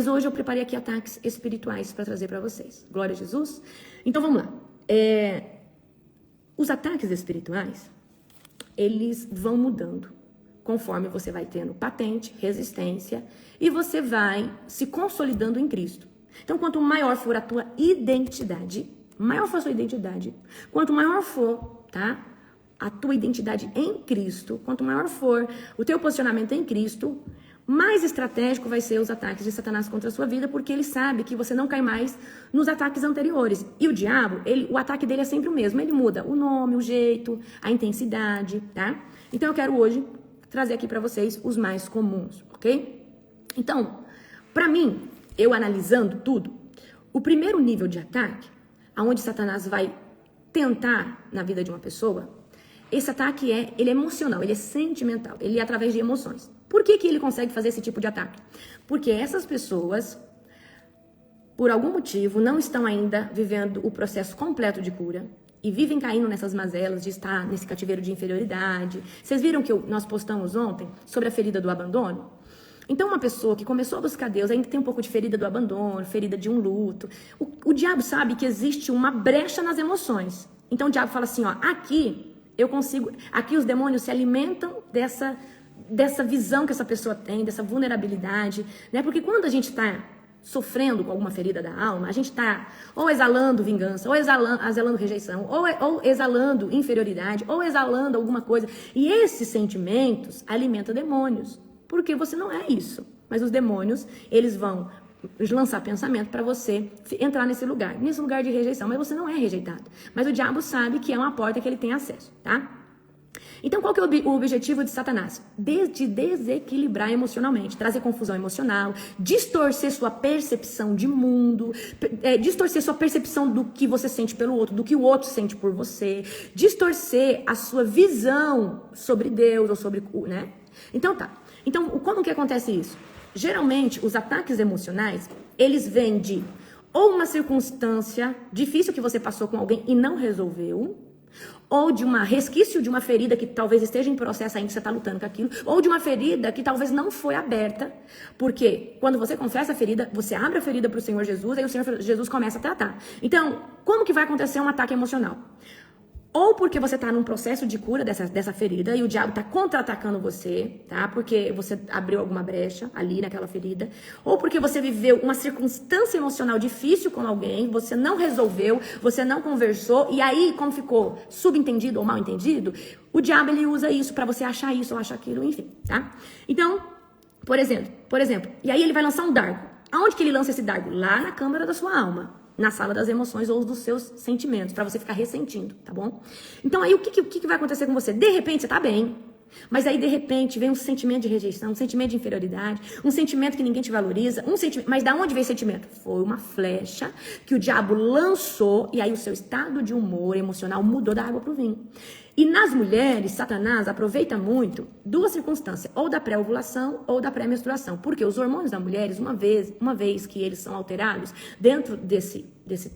Mas hoje eu preparei aqui ataques espirituais para trazer para vocês. Glória a Jesus. Então vamos lá. Os ataques espirituais, eles vão mudando conforme você vai tendo patente, resistência e você vai se consolidando em Cristo. Então, quanto maior for a tua identidade, quanto maior for, tá, a tua identidade em Cristo, quanto maior for o teu posicionamento em Cristo, mais estratégico vai ser os ataques de Satanás contra a sua vida, porque ele sabe que você não cai mais nos ataques anteriores. E o diabo, o ataque dele é sempre o mesmo. Ele muda o nome, o jeito, a intensidade, tá? Então eu quero hoje trazer aqui pra vocês os mais comuns, ok? Então, pra mim, eu analisando tudo, o primeiro nível de ataque, aonde Satanás vai tentar na vida de uma pessoa, esse ataque ele é emocional, ele é sentimental, ele é através de emoções. Por que ele consegue fazer esse tipo de ataque? Porque essas pessoas, por algum motivo, não estão ainda vivendo o processo completo de cura e vivem caindo nessas mazelas de estar nesse cativeiro de inferioridade. Vocês viram que nós postamos ontem sobre a ferida do abandono? Então, uma pessoa que começou a buscar Deus ainda tem um pouco de ferida do abandono, ferida de um luto. O diabo sabe que existe uma brecha nas emoções. Então, o diabo fala assim, ó, aqui os demônios se alimentam dessa visão que essa pessoa tem, dessa vulnerabilidade, né? Porque quando a gente está sofrendo com alguma ferida da alma, a gente está ou exalando vingança, ou exalando rejeição, ou exalando inferioridade, ou exalando alguma coisa. E esses sentimentos alimentam demônios, porque você não é isso. Mas os demônios, eles vão lançar pensamento para você entrar nesse lugar de rejeição, mas você não é rejeitado. Mas o diabo sabe que é uma porta que ele tem acesso, tá? Então, qual que é o objetivo de Satanás? De desequilibrar emocionalmente, trazer confusão emocional, distorcer sua percepção de mundo, distorcer sua percepção do que você sente pelo outro, do que o outro sente por você, distorcer a sua visão sobre Deus ou sobre, né? Então, tá. Então, como que acontece isso? Geralmente, os ataques emocionais, eles vêm de ou uma circunstância difícil que você passou com alguém e não resolveu, ou de uma resquício de uma ferida que talvez esteja em processo ainda, você está lutando com aquilo, ou de uma ferida que talvez não foi aberta, porque quando você confessa a ferida, você abre a ferida para o Senhor Jesus, aí o Senhor Jesus começa a tratar. Então, como que vai acontecer um ataque emocional? Ou porque você está num processo de cura dessa ferida e o diabo está contra-atacando você, tá? Porque você abriu alguma brecha ali naquela ferida. Ou porque você viveu uma circunstância emocional difícil com alguém, você não resolveu, você não conversou, e aí, como ficou subentendido ou mal entendido, o diabo ele usa isso para você achar isso ou achar aquilo, enfim, tá? Então, por exemplo, e aí ele vai lançar um dardo. Aonde que ele lança esse dardo? Lá na câmara da sua alma. Na sala das emoções ou dos seus sentimentos, pra você ficar ressentindo, tá bom? Então aí o que vai acontecer com você? De repente você tá bem, mas aí de repente vem um sentimento de rejeição, um sentimento de inferioridade, um sentimento que ninguém te valoriza, mas da onde veio esse sentimento? Foi uma flecha que o diabo lançou e aí o seu estado de humor emocional mudou da água pro vinho. E nas mulheres, Satanás aproveita muito duas circunstâncias, ou da pré-ovulação ou da pré-menstruação. Porque os hormônios das mulheres, uma vez que eles são alterados dentro desse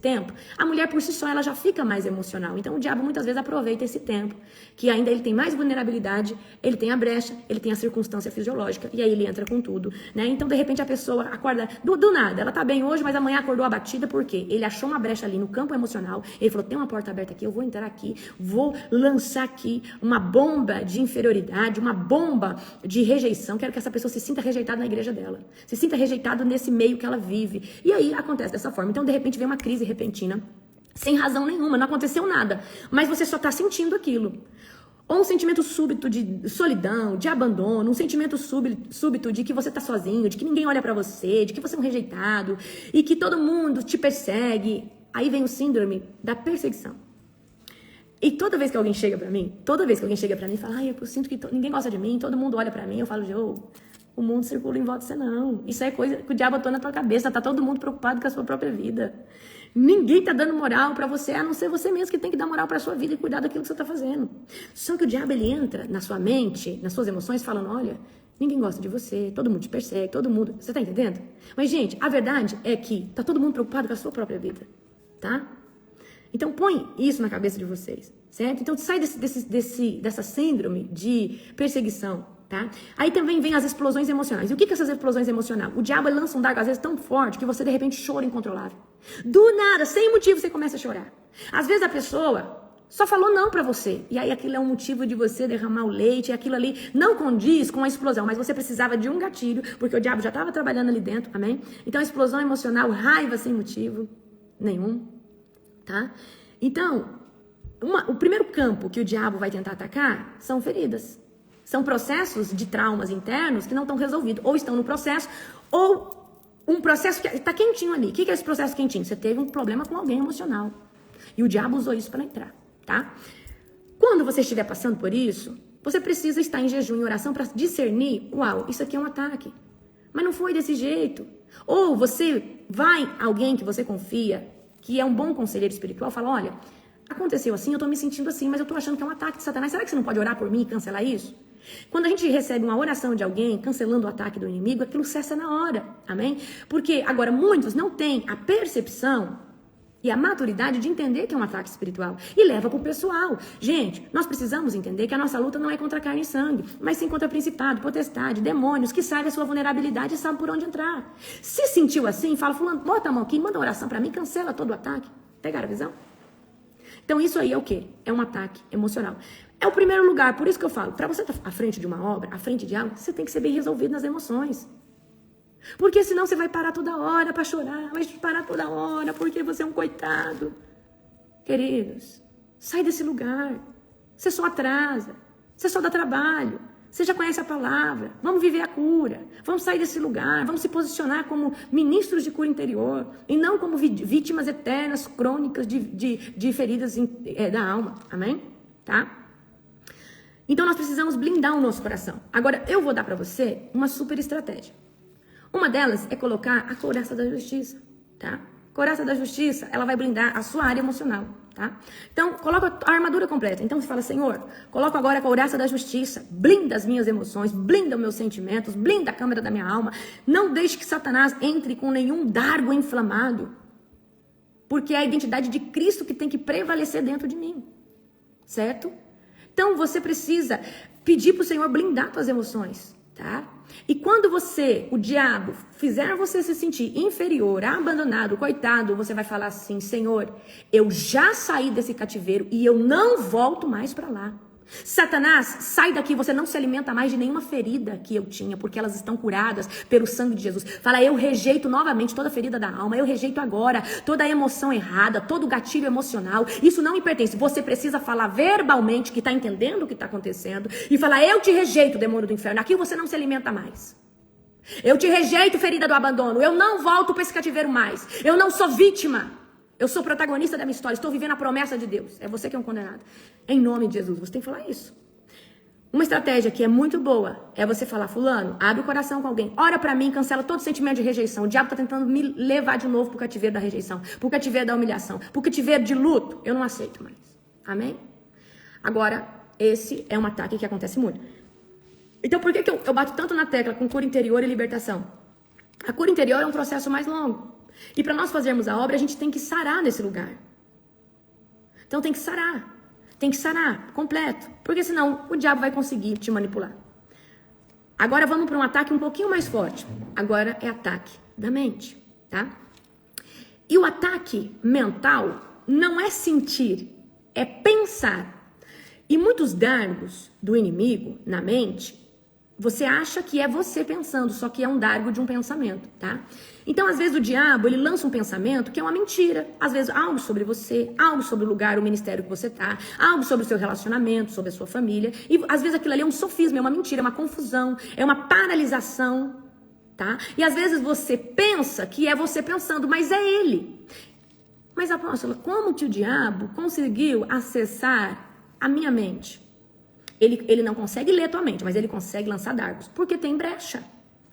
tempo, a mulher por si só ela já fica mais emocional. Então o diabo muitas vezes aproveita esse tempo, que ainda ele tem mais vulnerabilidade, ele tem a brecha, ele tem a circunstância fisiológica, e aí ele entra com tudo, né? Então de repente a pessoa acorda do nada, ela tá bem hoje, mas amanhã acordou abatida, por quê? Ele achou uma brecha ali no campo emocional, ele falou, tem uma porta aberta aqui, eu vou entrar aqui, vou lançar aqui uma bomba de inferioridade, uma bomba de rejeição, quero que essa pessoa se sinta rejeitada na igreja dela, se sinta rejeitada nesse meio que ela vive, e aí acontece dessa forma. Então de repente vem uma crise repentina, sem razão nenhuma, não aconteceu nada, mas você só está sentindo aquilo. Ou um sentimento súbito de solidão, de abandono, um sentimento súbito de que você está sozinho, de que ninguém olha para você, de que você é um rejeitado e que todo mundo te persegue. Aí vem o síndrome da perseguição. E toda vez que alguém chega pra mim e fala, eu sinto que ninguém gosta de mim, todo mundo olha pra mim, eu falo, o mundo circula em volta de você não. Isso é coisa que o diabo botou na tua cabeça, tá todo mundo preocupado com a sua própria vida. Ninguém tá dando moral pra você, a não ser você mesmo que tem que dar moral pra sua vida e cuidar daquilo que você tá fazendo. Só que o diabo, ele entra na sua mente, nas suas emoções, falando, olha, ninguém gosta de você, todo mundo te persegue, todo mundo... Você tá entendendo? Mas, gente, a verdade é que tá todo mundo preocupado com a sua própria vida, tá? Então, põe isso na cabeça de vocês, certo? Então, sai dessa síndrome de perseguição, tá? Aí também vem as explosões emocionais. E o que é essas explosões emocionais? O diabo lança um dardo às vezes tão forte que você de repente chora incontrolável. Do nada, sem motivo, você começa a chorar. Às vezes a pessoa só falou não pra você. E aí aquilo é um motivo de você derramar o leite. E aquilo ali não condiz com a explosão. Mas você precisava de um gatilho, porque o diabo já estava trabalhando ali dentro, amém? Então, explosão emocional, raiva sem motivo nenhum, tá? Então, o primeiro campo que o diabo vai tentar atacar são feridas. São processos de traumas internos que não estão resolvidos. Ou estão no processo, ou um processo que está quentinho ali. O que é esse processo quentinho? Você teve um problema com alguém emocional. E o diabo usou isso para entrar. Tá? Quando você estiver passando por isso, você precisa estar em jejum e oração para discernir, uau, isso aqui é um ataque. Mas não foi desse jeito. Ou você vai a alguém que você confia, que é um bom conselheiro espiritual, fala, olha, aconteceu assim, eu tô me sentindo assim, mas eu tô achando que é um ataque de Satanás. Será que você não pode orar por mim e cancelar isso? Quando a gente recebe uma oração de alguém cancelando o ataque do inimigo, aquilo cessa na hora, amém? Porque agora muitos não têm a percepção e a maturidade de entender que é um ataque espiritual. E leva pro pessoal. Gente, nós precisamos entender que a nossa luta não é contra carne e sangue, mas sim contra principado, potestade, demônios, que sabem a sua vulnerabilidade e sabem por onde entrar. Se sentiu assim, fala, fulano, bota a mão aqui, manda uma oração pra mim, cancela todo o ataque. Pegaram a visão? Então isso aí é o quê? É um ataque emocional. É o primeiro lugar, por isso que eu falo, pra você estar à frente de uma obra, à frente de algo, você tem que ser bem resolvido nas emoções. Porque senão você vai parar toda hora para chorar, vai parar toda hora porque você é um coitado. Queridos, sai desse lugar. Você só atrasa, você só dá trabalho. Você já conhece a palavra. Vamos viver a cura. Vamos sair desse lugar. Vamos se posicionar como ministros de cura interior e não como vítimas eternas, crônicas de feridas da alma. Amém? Tá? Então nós precisamos blindar o nosso coração. Agora, eu vou dar para você uma super estratégia. Uma delas é colocar a couraça da justiça, tá? Couraça da justiça, ela vai blindar a sua área emocional, tá? Então, coloca a armadura completa. Então, você fala, Senhor, coloco agora a couraça da justiça, blinda as minhas emoções, blinda os meus sentimentos, blinda a câmara da minha alma. Não deixe que Satanás entre com nenhum dardo inflamado, porque é a identidade de Cristo que tem que prevalecer dentro de mim, certo? Então, você precisa pedir para o Senhor blindar suas emoções, tá? E quando o diabo, fizer você se sentir inferior, abandonado, coitado, você vai falar assim, Senhor, eu já saí desse cativeiro e eu não volto mais para lá. Satanás, sai daqui, você não se alimenta mais de nenhuma ferida que eu tinha, porque elas estão curadas pelo sangue de Jesus. Fala, eu rejeito novamente toda ferida da alma, eu rejeito agora toda a emoção errada, todo o gatilho emocional, isso não me pertence. Você precisa falar verbalmente que está entendendo o que está acontecendo e falar, eu te rejeito, demônio do inferno, aqui você não se alimenta mais. Eu te rejeito, ferida do abandono, eu não volto para esse cativeiro mais, eu não sou vítima. Eu sou protagonista da minha história, estou vivendo a promessa de Deus. É você que é um condenado. Em nome de Jesus, você tem que falar isso. Uma estratégia que é muito boa é você falar, fulano, abre o coração com alguém, ora pra mim, cancela todo sentimento de rejeição. O diabo tá tentando me levar de novo pro cativeiro da rejeição, pro cativeiro da humilhação, pro cativeiro de luto. Eu não aceito mais. Amém? Agora, esse é um ataque que acontece muito. Então, por que eu bato tanto na tecla com cura interior e libertação? A cura interior é um processo mais longo. E para nós fazermos a obra, a gente tem que sarar nesse lugar. Então tem que sarar completo, porque senão o diabo vai conseguir te manipular. Agora vamos para um ataque um pouquinho mais forte. Agora é ataque da mente, tá? E o ataque mental não é sentir, é pensar. E muitos dardos do inimigo na mente, você acha que é você pensando, só que é um dardo de um pensamento, tá? Então, às vezes, o diabo, ele lança um pensamento que é uma mentira. Às vezes, algo sobre você, algo sobre o lugar, o ministério que você tá, algo sobre o seu relacionamento, sobre a sua família. E, às vezes, aquilo ali é um sofisma, é uma mentira, é uma confusão, é uma paralisação, tá? E, às vezes, você pensa que é você pensando, mas é ele. Mas, apóstola, como que o diabo conseguiu acessar a minha mente? Ele não consegue ler a tua mente, mas ele consegue lançar dardos. Porque tem brecha.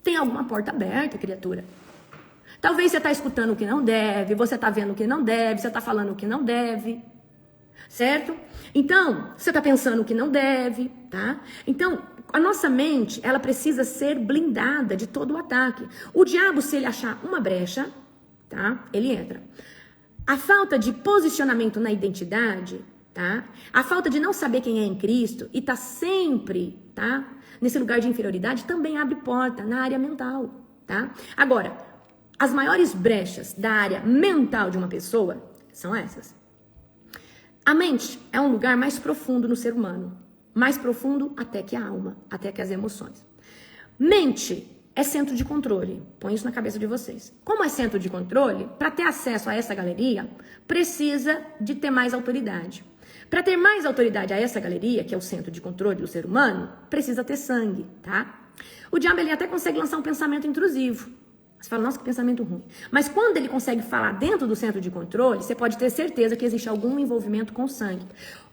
Tem alguma porta aberta, criatura. Talvez você está escutando o que não deve, você está vendo o que não deve, você está falando o que não deve. Certo? Então, você está pensando o que não deve, tá? Então, a nossa mente, ela precisa ser blindada de todo o ataque. O diabo, se ele achar uma brecha, tá? Ele entra. A falta de posicionamento na identidade, tá? A falta de não saber quem é em Cristo e tá sempre tá? Nesse lugar de inferioridade, também abre porta na área mental, tá? Agora, as maiores brechas da área mental de uma pessoa são essas. A mente é um lugar mais profundo no ser humano. Mais profundo até que a alma, até que as emoções. Mente é centro de controle. Põe isso na cabeça de vocês. Como é centro de controle, para ter acesso a essa galeria, precisa de ter mais autoridade. Para ter mais autoridade a essa galeria, que é o centro de controle do ser humano, precisa ter sangue, tá? O diabo, ele até consegue lançar um pensamento intrusivo. Você fala, nossa, que pensamento ruim. Mas quando ele consegue falar dentro do centro de controle, você pode ter certeza que existe algum envolvimento com sangue.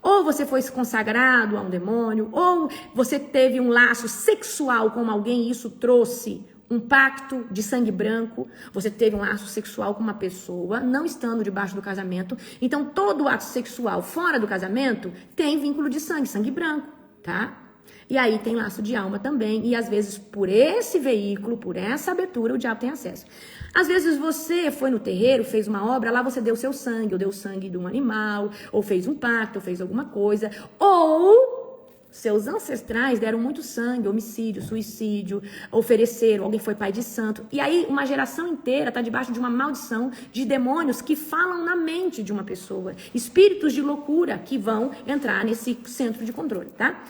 Ou você foi consagrado a um demônio, ou você teve um laço sexual com alguém e isso trouxe um pacto de sangue branco. Você teve um laço sexual com uma pessoa, não estando debaixo do casamento. Então, todo ato sexual fora do casamento tem vínculo de sangue, sangue branco, tá? E aí tem laço de alma também, e às vezes por esse veículo, por essa abertura, o diabo tem acesso. Às vezes você foi no terreiro, fez uma obra, lá você deu seu sangue, ou deu sangue de um animal, ou fez um pacto, ou fez alguma coisa, ou seus ancestrais deram muito sangue, homicídio, suicídio, ofereceram, alguém foi pai de santo. E aí uma geração inteira está debaixo de uma maldição de demônios que falam na mente de uma pessoa. Espíritos de loucura que vão entrar nesse centro de controle, tá?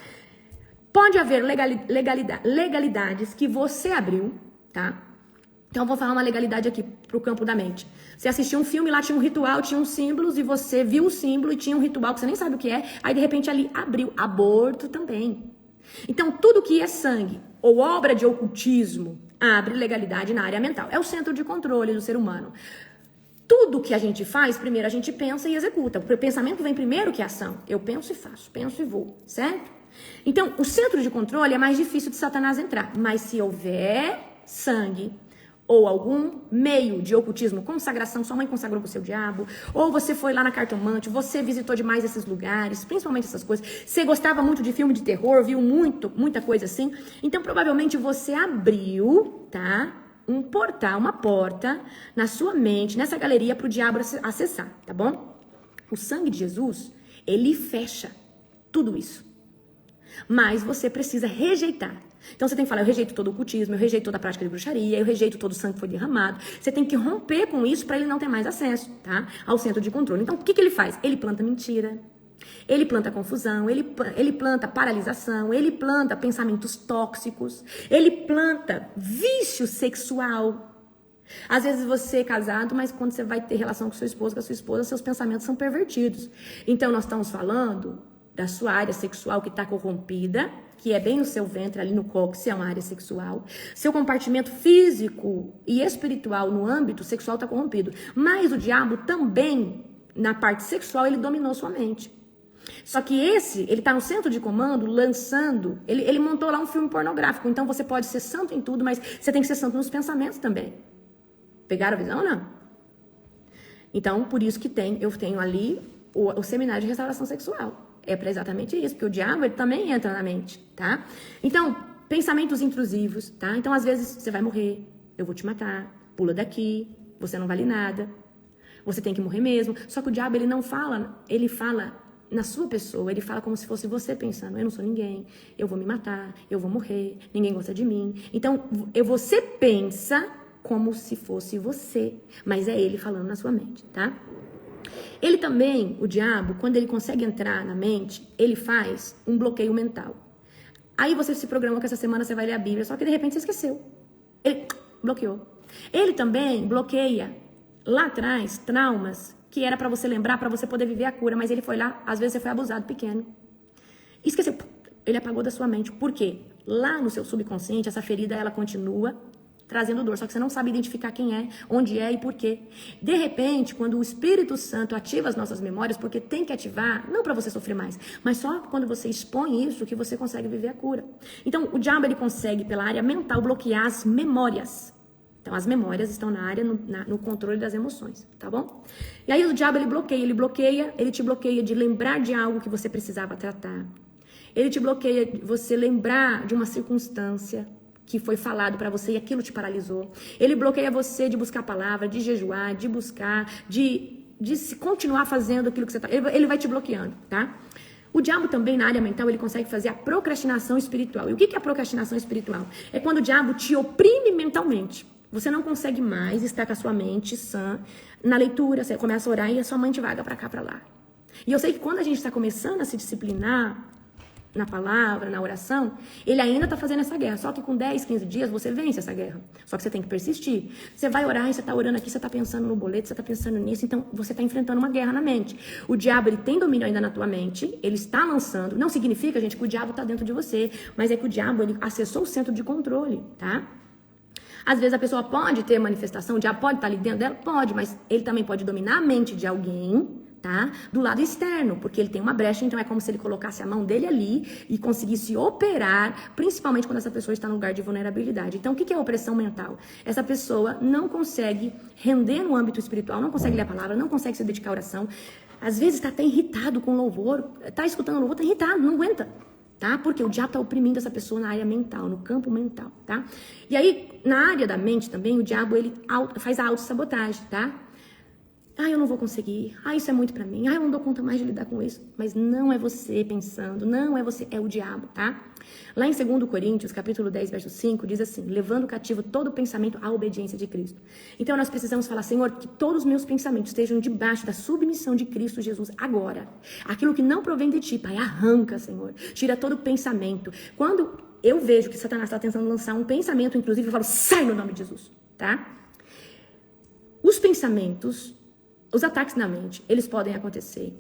Pode haver legalidades que você abriu, tá? Então, eu vou falar uma legalidade aqui pro campo da mente. Você assistiu um filme, lá tinha um ritual, tinha uns símbolos, e você viu o símbolo e tinha um ritual que você nem sabe o que é, aí de repente ali abriu. Aborto também. Então, tudo que é sangue ou obra de ocultismo abre legalidade na área mental. É o centro de controle do ser humano. Tudo que a gente faz, primeiro a gente pensa e executa. O pensamento vem primeiro que a ação. Eu penso e faço, penso e vou, certo? Então, o centro de controle é mais difícil de Satanás entrar. Mas se houver sangue ou algum meio de ocultismo, consagração, sua mãe consagrou pro seu diabo, ou você foi lá na cartomante, você visitou demais esses lugares, principalmente essas coisas, você gostava muito de filme de terror, viu muita coisa assim, então provavelmente você abriu, tá? Um portal, uma porta na sua mente, nessa galeria pro diabo acessar, tá bom? O sangue de Jesus, ele fecha tudo isso. Mas você precisa rejeitar. Então você tem que falar, eu rejeito todo o ocultismo, eu rejeito toda a prática de bruxaria, eu rejeito todo o sangue que foi derramado. Você tem que romper com isso para ele não ter mais acesso, tá? Ao centro de controle. Então o que ele faz? Ele planta mentira, ele planta confusão, ele planta paralisação, ele planta pensamentos tóxicos, ele planta vício sexual. Às vezes você é casado, mas quando você vai ter relação com sua esposa, seus pensamentos são pervertidos. Então nós estamos falando da sua área sexual que está corrompida, que é bem no seu ventre, ali no cóccix, é uma área sexual. Seu compartimento físico e espiritual no âmbito sexual está corrompido. Mas o diabo também, na parte sexual, ele dominou sua mente. Só que ele está no centro de comando, lançando, ele montou lá um filme pornográfico. Então você pode ser santo em tudo, mas você tem que ser santo nos pensamentos também. Pegaram a visão ou não? Então, por isso que eu tenho ali o seminário de restauração sexual. É para exatamente isso, porque o diabo ele também entra na mente, tá? Então, pensamentos intrusivos, tá? Então, às vezes, você vai morrer, eu vou te matar, pula daqui, você não vale nada, você tem que morrer mesmo. Só que o diabo, ele não fala, ele fala na sua pessoa, ele fala como se fosse você pensando, eu não sou ninguém, eu vou me matar, eu vou morrer, ninguém gosta de mim. Então, você pensa como se fosse você, mas é ele falando na sua mente, tá? Ele também, o diabo, quando ele consegue entrar na mente, ele faz um bloqueio mental. Aí você se programa que essa semana você vai ler a Bíblia, só que de repente você esqueceu. Ele bloqueou. Ele também bloqueia lá atrás traumas que era para você lembrar, para você poder viver a cura, mas ele foi lá, às vezes você foi abusado pequeno. Esqueceu. Ele apagou da sua mente. Por quê? Lá no seu subconsciente, essa ferida ela continua trazendo dor, só que você não sabe identificar quem é, onde é e por quê. De repente, quando o Espírito Santo ativa as nossas memórias, porque tem que ativar, não para você sofrer mais, mas só quando você expõe isso que você consegue viver a cura. Então, o diabo ele consegue, pela área mental, bloquear as memórias. Então, as memórias estão na área, no controle das emoções, tá bom? E aí o diabo ele te bloqueia de lembrar de algo que você precisava tratar. Ele te bloqueia de você lembrar de uma circunstância que foi falado para você e aquilo te paralisou. Ele bloqueia você de buscar a palavra, de jejuar, de continuar fazendo aquilo que você tá. Ele vai te bloqueando, tá? O diabo também, na área mental, ele consegue fazer a procrastinação espiritual. E o que é a procrastinação espiritual? É quando o diabo te oprime mentalmente. Você não consegue mais estar com a sua mente sã na leitura. Você começa a orar e a sua mente vaga para cá, para lá. E eu sei que quando a gente está começando a se disciplinar na palavra, na oração, ele ainda está fazendo essa guerra. Só que com 10, 15 dias você vence essa guerra. Só que você tem que persistir. Você vai orar e você está orando aqui, você está pensando no boleto, você está pensando nisso. Então você está enfrentando uma guerra na mente. O diabo, ele tem domínio ainda na tua mente. Ele está lançando. Não significa, gente, que o diabo está dentro de você. Mas é que o diabo, ele acessou o centro de controle, tá? Às vezes a pessoa pode ter manifestação, o diabo pode estar ali dentro dela? Pode, mas ele também pode dominar a mente de alguém, tá? Do lado externo, porque ele tem uma brecha, então é como se ele colocasse a mão dele ali e conseguisse operar, principalmente quando essa pessoa está no lugar de vulnerabilidade. Então, o que é opressão mental? Essa pessoa não consegue render no âmbito espiritual, não consegue ler a palavra, não consegue se dedicar à oração. Às vezes está até irritado com louvor, está escutando louvor, está irritado, não aguenta. Tá? Porque o diabo está oprimindo essa pessoa na área mental, no campo mental, tá? E aí, na área da mente também, o diabo, ele faz a autossabotagem, tá? Ah, eu não vou conseguir. Ah, isso é muito pra mim. Ah, eu não dou conta mais de lidar com isso. Mas não é você pensando, não é você, é o diabo, tá? Lá em 2 Coríntios, capítulo 10, verso 5, diz assim: levando cativo todo pensamento à obediência de Cristo. Então nós precisamos falar: Senhor, que todos os meus pensamentos estejam debaixo da submissão de Cristo Jesus agora. Aquilo que não provém de ti, Pai, arranca, Senhor. Tira todo pensamento. Quando eu vejo que Satanás está tentando lançar um pensamento, inclusive, eu falo: sai no nome de Jesus, tá? Os pensamentos, os ataques na mente, eles podem acontecer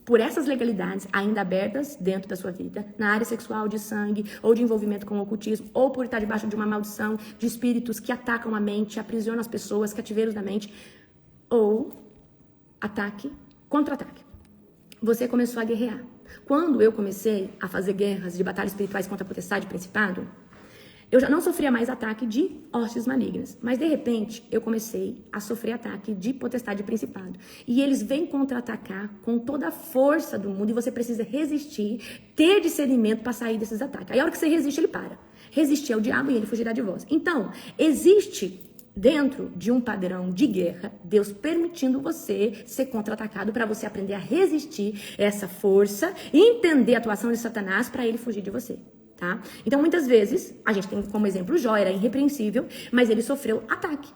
por essas legalidades ainda abertas dentro da sua vida, na área sexual, de sangue, ou de envolvimento com o ocultismo, ou por estar debaixo de uma maldição, de espíritos que atacam a mente, aprisionam as pessoas, cativeiros da mente, ou ataque, contra-ataque. Você começou a guerrear. Quando eu comecei a fazer guerras de batalhas espirituais contra a potestade e principado, eu já não sofria mais ataque de hostes malignas, mas de repente eu comecei a sofrer ataque de potestade e principado. E eles vêm contra-atacar com toda a força do mundo e você precisa resistir, ter discernimento para sair desses ataques. Aí a hora que você resiste, ele para. Resistir ao diabo e ele fugirá de vós. Então, existe dentro de um padrão de guerra, Deus permitindo você ser contra-atacado para você aprender a resistir essa força e entender a atuação de Satanás para ele fugir de você. Tá? Então, muitas vezes, a gente tem como exemplo, Jó era irrepreensível, mas ele sofreu ataque.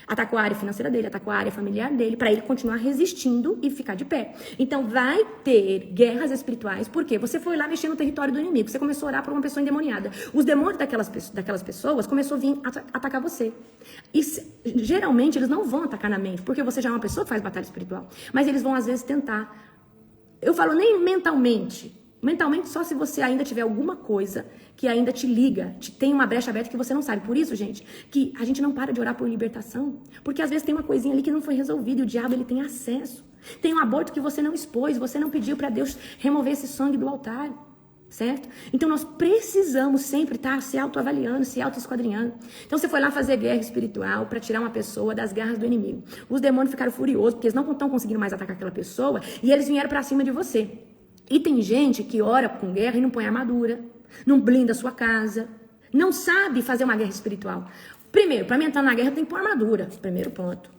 Atacou a área financeira dele, atacou a área familiar dele, para ele continuar resistindo e ficar de pé. Então, vai ter guerras espirituais, porque você foi lá mexer no território do inimigo, você começou a orar por uma pessoa endemoniada. Os demônios daquelas pessoas começaram a vir atacar você. E geralmente, eles não vão atacar na mente, porque você já é uma pessoa que faz batalha espiritual. Mas eles vão, às vezes, tentar. Eu falo nem mentalmente. Mentalmente, só se você ainda tiver alguma coisa que ainda te liga, tem uma brecha aberta que você não sabe. Por isso, gente, que a gente não para de orar por libertação. Porque às vezes tem uma coisinha ali que não foi resolvida e o diabo, ele tem acesso. Tem um aborto que você não expôs, você não pediu para Deus remover esse sangue do altar. Certo? Então nós precisamos sempre estar se autoavaliando, se autoesquadrinhando. Então você foi lá fazer guerra espiritual para tirar uma pessoa das garras do inimigo. Os demônios ficaram furiosos porque eles não estão conseguindo mais atacar aquela pessoa e eles vieram para cima de você. E tem gente que ora com guerra e não põe armadura, não blinda a sua casa, não sabe fazer uma guerra espiritual. Primeiro, para mim entrar na guerra eu tenho que pôr armadura, primeiro ponto.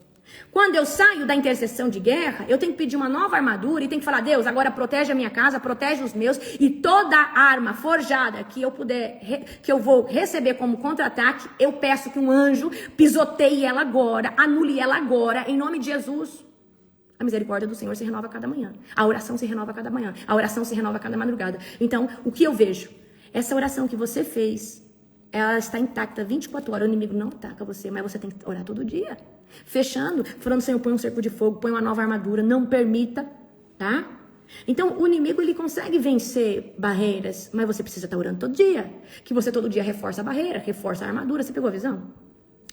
Quando eu saio da intercessão de guerra, eu tenho que pedir uma nova armadura e tenho que falar: Deus, agora protege a minha casa, protege os meus, e toda arma forjada que eu vou receber como contra-ataque, eu peço que um anjo pisoteie ela agora, anule ela agora, em nome de Jesus. A misericórdia do Senhor se renova a cada manhã. A oração se renova a cada manhã. A oração se renova a cada madrugada. Então, o que eu vejo? Essa oração que você fez, ela está intacta 24 horas. O inimigo não ataca você, mas você tem que orar todo dia. Fechando, falando: Senhor, põe um cerco de fogo, põe uma nova armadura, não permita, tá? Então, o inimigo, ele consegue vencer barreiras, mas você precisa estar orando todo dia. Que você todo dia reforça a barreira, reforça a armadura. Você pegou a visão?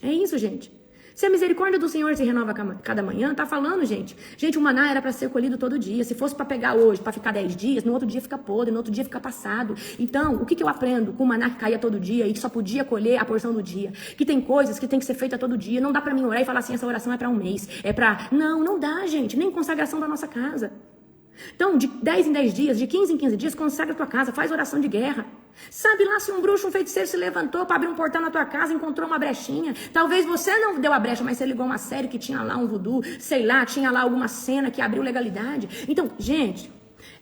É isso, gente. Se a misericórdia do Senhor se renova cada manhã, tá falando, gente. Gente, o maná era para ser colhido todo dia. Se fosse para pegar hoje, para ficar 10 dias, no outro dia fica podre, no outro dia fica passado. Então, o que eu aprendo com o maná que caía todo dia e que só podia colher a porção do dia? Que tem coisas que tem que ser feita todo dia. Não dá para mim orar e falar assim: essa oração é para um mês. É para... Não dá, gente. Nem consagração da nossa casa. Então, de 10 em 10 dias, de 15 em 15 dias, consagra a tua casa, faz oração de guerra. Sabe lá se um bruxo, um feiticeiro se levantou para abrir um portal na tua casa, encontrou uma brechinha. Talvez você não deu a brecha, mas você ligou uma série que tinha lá um voodoo, sei lá, tinha lá alguma cena que abriu legalidade. Então, gente,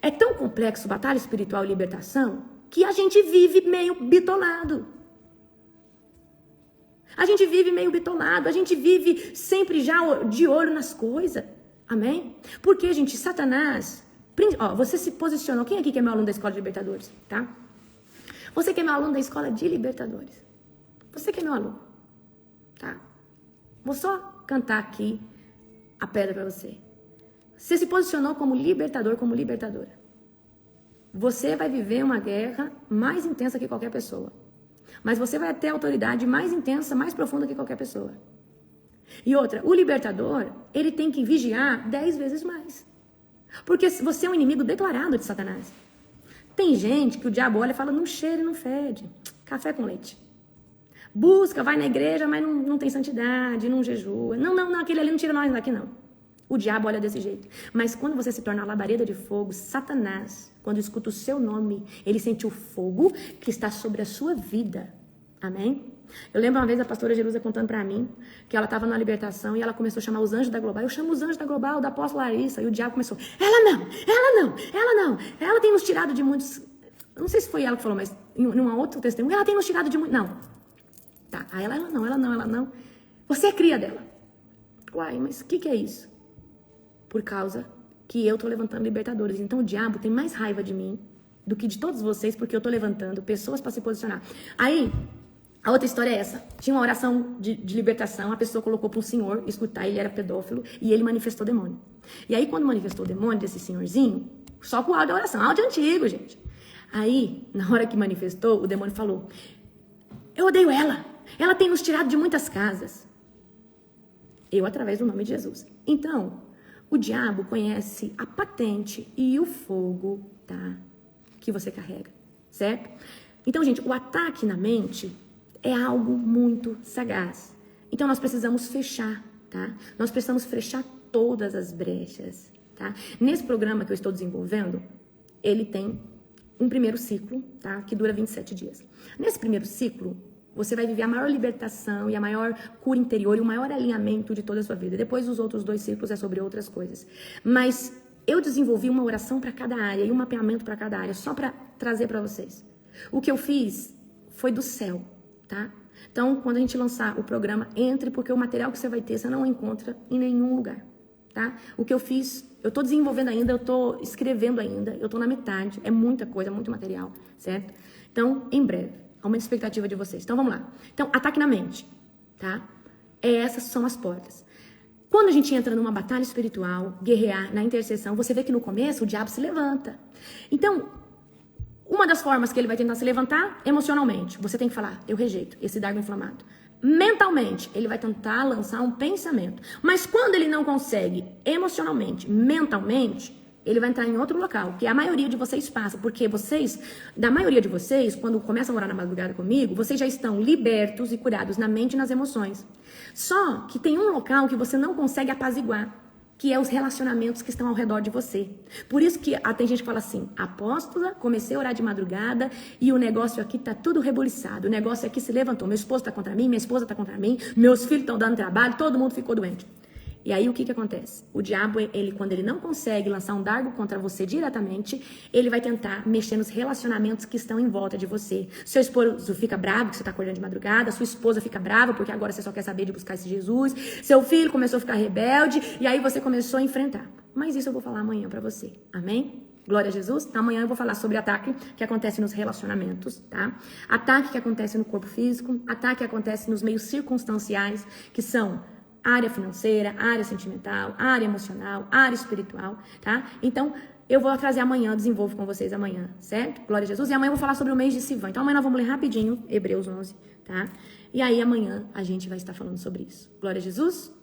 É tão complexo batalha espiritual e libertação que a gente vive meio bitolado. A gente vive meio bitolado, a gente vive sempre já de olho nas coisas. Amém? Porque, gente, Satanás... Ó, você se posicionou. Quem aqui que é meu aluno da Escola de Libertadores? Tá? Você que é meu aluno da Escola de Libertadores. Você que é meu aluno. Tá? Vou só cantar aqui a pedra para você. Você se posicionou como libertador, como libertadora. Você vai viver uma guerra mais intensa que qualquer pessoa. Mas você vai ter autoridade mais intensa, mais profunda que qualquer pessoa. E outra, o libertador, ele tem que vigiar 10 vezes mais. Porque você é um inimigo declarado de Satanás. Tem gente que o diabo olha e fala, não cheira e não fede. Café com leite. Busca, vai na igreja, mas não tem santidade, não jejua. Não, aquele ali não tira nós daqui, não. O diabo olha desse jeito. Mas quando você se torna a labareda de fogo, Satanás, quando escuta o seu nome, ele sente o fogo que está sobre a sua vida. Amém? Eu lembro uma vez a pastora Jerusa contando pra mim que ela estava na libertação e ela começou a chamar os anjos da Global. Eu chamo os anjos da Global, da apóstola Larissa. E o diabo começou, ela tem nos tirado de muitos... Não sei se foi ela que falou, mas em um outro testemunho, ela tem nos tirado de muitos... Não. Tá, aí ela não. Você é cria dela. Uai, mas o que é isso? Por causa que eu tô levantando libertadores. Então o diabo tem mais raiva de mim do que de todos vocês, porque eu tô levantando pessoas para se posicionar. Aí, a outra história é essa. Tinha uma oração de libertação, a pessoa colocou para um senhor escutar, ele era pedófilo, e ele manifestou demônio. E aí, quando manifestou o demônio desse senhorzinho, só com o áudio da oração, áudio antigo, gente. Aí, na hora que manifestou, o demônio falou, eu odeio ela tem nos tirado de muitas casas. Eu, através do nome de Jesus. Então, o diabo conhece a patente e o fogo, tá? Que você carrega, certo? Então, gente, o ataque na mente é algo muito sagaz. Então, nós precisamos fechar, tá? Nós precisamos fechar todas as brechas, tá? Nesse programa que eu estou desenvolvendo, ele tem um primeiro ciclo, tá? Que dura 27 dias. Nesse primeiro ciclo, você vai viver a maior libertação e a maior cura interior e o maior alinhamento de toda a sua vida. Depois, os outros 2 ciclos é sobre outras coisas. Mas eu desenvolvi uma oração para cada área e um mapeamento para cada área, só para trazer para vocês. O que eu fiz foi do céu, tá? Então, quando a gente lançar o programa, entre, porque o material que você vai ter, você não encontra em nenhum lugar, tá? O que eu fiz, eu tô desenvolvendo ainda, eu tô escrevendo ainda, eu tô na metade, é muita coisa, muito material, certo? Então, em breve. Aumenta a expectativa de vocês. Então, vamos lá. Então, ataque na mente, tá? Essas são as portas. Quando a gente entra numa batalha espiritual, guerrear, na intercessão, você vê que no começo o diabo se levanta. Então, uma das formas que ele vai tentar se levantar, emocionalmente. Você tem que falar, eu rejeito esse dardo inflamado. Mentalmente, ele vai tentar lançar um pensamento. Mas quando ele não consegue, emocionalmente, mentalmente... ele vai entrar em outro local, que a maioria de vocês passa, porque da maioria de vocês, quando começam a orar na madrugada comigo, vocês já estão libertos e curados na mente e nas emoções. Só que tem um local que você não consegue apaziguar, que é os relacionamentos que estão ao redor de você. Por isso que tem gente que fala assim, apóstola, comecei a orar de madrugada e o negócio aqui tá tudo rebuliçado, o negócio aqui se levantou, meu esposo tá contra mim, minha esposa tá contra mim, meus filhos estão dando trabalho, todo mundo ficou doente. E aí o que acontece? O diabo, quando ele não consegue lançar um dardo contra você diretamente, ele vai tentar mexer nos relacionamentos que estão em volta de você. Seu esposo fica bravo que você está acordando de madrugada, sua esposa fica brava porque agora você só quer saber de buscar esse Jesus, seu filho começou a ficar rebelde e aí você começou a enfrentar. Mas isso eu vou falar amanhã para você, amém? Glória a Jesus. Amanhã eu vou falar sobre ataque que acontece nos relacionamentos, tá? Ataque que acontece no corpo físico, ataque que acontece nos meios circunstanciais, que são área financeira, área sentimental, área emocional, área espiritual, tá? Então, eu vou trazer amanhã, desenvolvo com vocês amanhã, certo? Glória a Jesus. E amanhã eu vou falar sobre o mês de Sivan. Então, amanhã nós vamos ler rapidinho, Hebreus 11, tá? E aí, amanhã, a gente vai estar falando sobre isso. Glória a Jesus.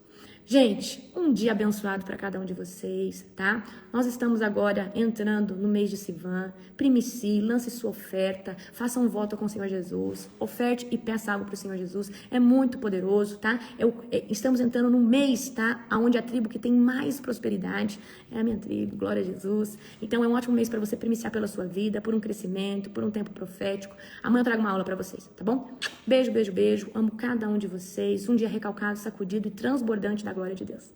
Gente, um dia abençoado para cada um de vocês, tá? Nós estamos agora entrando no mês de Sivan. Primicie, lance sua oferta, faça um voto com o Senhor Jesus, oferte e peça algo para o Senhor Jesus. É muito poderoso, tá? Estamos entrando no mês, tá? Onde a tribo que tem mais prosperidade é a minha tribo, glória a Jesus. Então é um ótimo mês para você primiciar pela sua vida, por um crescimento, por um tempo profético. Amanhã eu trago uma aula para vocês, tá bom? Beijo, beijo, beijo. Amo cada um de vocês. Um dia recalcado, sacudido e transbordante da glória de Deus.